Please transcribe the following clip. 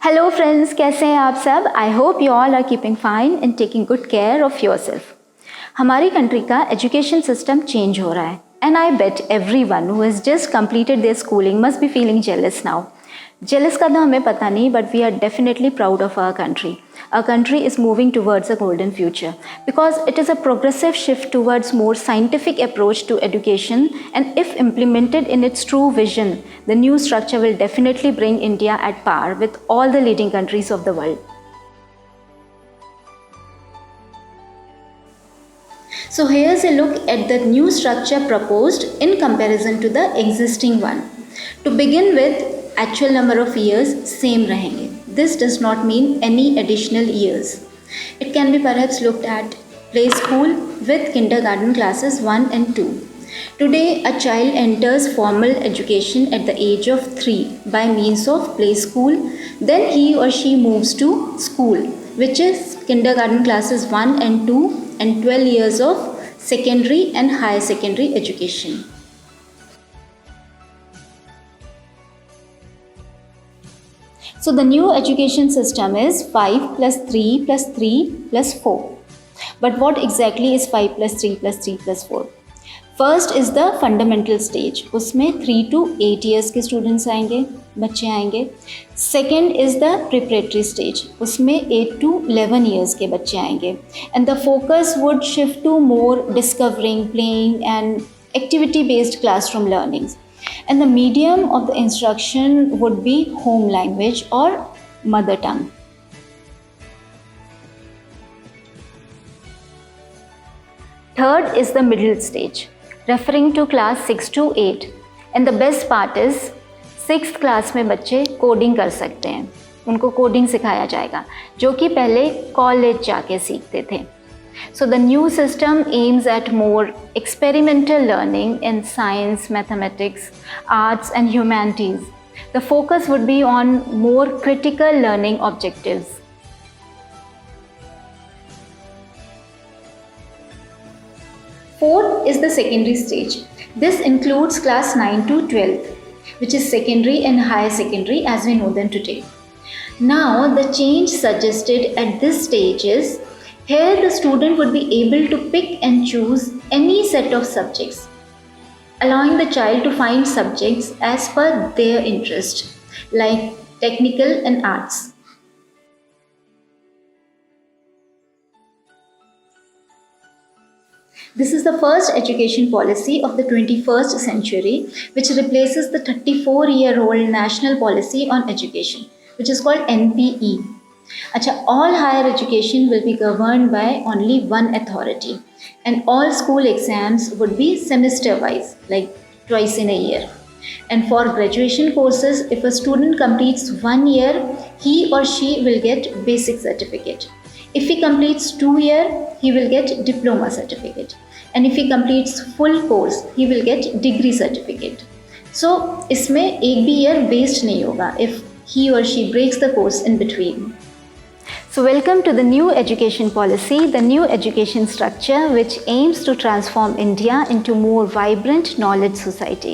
Hello friends, कैसे हैं आप सब? I hope you all are keeping fine and taking good care of yourself. हमारी कंट्री का एजुकेशन सिस्टम चेंज हो रहा है and I bet everyone who has just completed their schooling must be feeling jealous now. Jealous का तो हमें पता नहीं, but we are definitely proud of our country. Our country is moving towards a golden future because it is a progressive shift towards more scientific approach to education, and if implemented in its true vision, the new structure will definitely bring India at par with all the leading countries of the world. So here's a look at the new structure proposed in comparison to the existing one. To begin with, actual number of years same रहेंगे. This does not mean any additional years. It can be perhaps looked at play school with kindergarten classes 1 and 2. Today, a child enters formal education at the age of 3 by means of play school. Then he or she moves to school, which is kindergarten classes 1 and 2 and 12 years of secondary and higher secondary education. So the new education system is 5 plus 3 plus 3 plus 4. But what exactly is 5 plus 3 plus 3 plus 4? First is the fundamental stage. उसमें 3 to 8 years के students आएंगे, बच्चे आएंगे. Second is the preparatory stage. उसमें 8 to 11 years के बच्चे आएंगे. And the focus would shift to more discovering, playing and activity-based classroom learnings. And the medium of the instruction would be home language or mother tongue. Third is the middle stage, referring to class 6 to 8. And the best part is 6th class में बच्चे coding कर सकते हैं. उनको coding सिखाया जाएगा, जो कि पहले कॉलेज जाके सीखते थे. So the new system aims at more experimental learning in science, mathematics, arts and humanities. The focus would be on more critical learning objectives. Fourth is the secondary stage. This includes class 9 to 12, which is secondary and higher secondary as we know them today. Now the change suggested at this stage is here the student would be able to pick and choose any set of subjects, allowing the child to find subjects as per their interest, like technical and arts. This is the first education policy of the 21st century, which replaces the 34-year-old national policy on education, which is called NPE. All higher education will be governed by only one authority, and all school exams would be semester-wise, like twice in a year. And for graduation courses, if a student completes 1 year, he or she will get basic certificate. If he completes 2 years, he will get diploma certificate. And if he completes full course, he will get degree certificate. So, इसमें एक भी year waste नहीं होगा if he or she breaks the course in between. So welcome to the new education policy, the new education structure which aims to transform India into more vibrant knowledge society.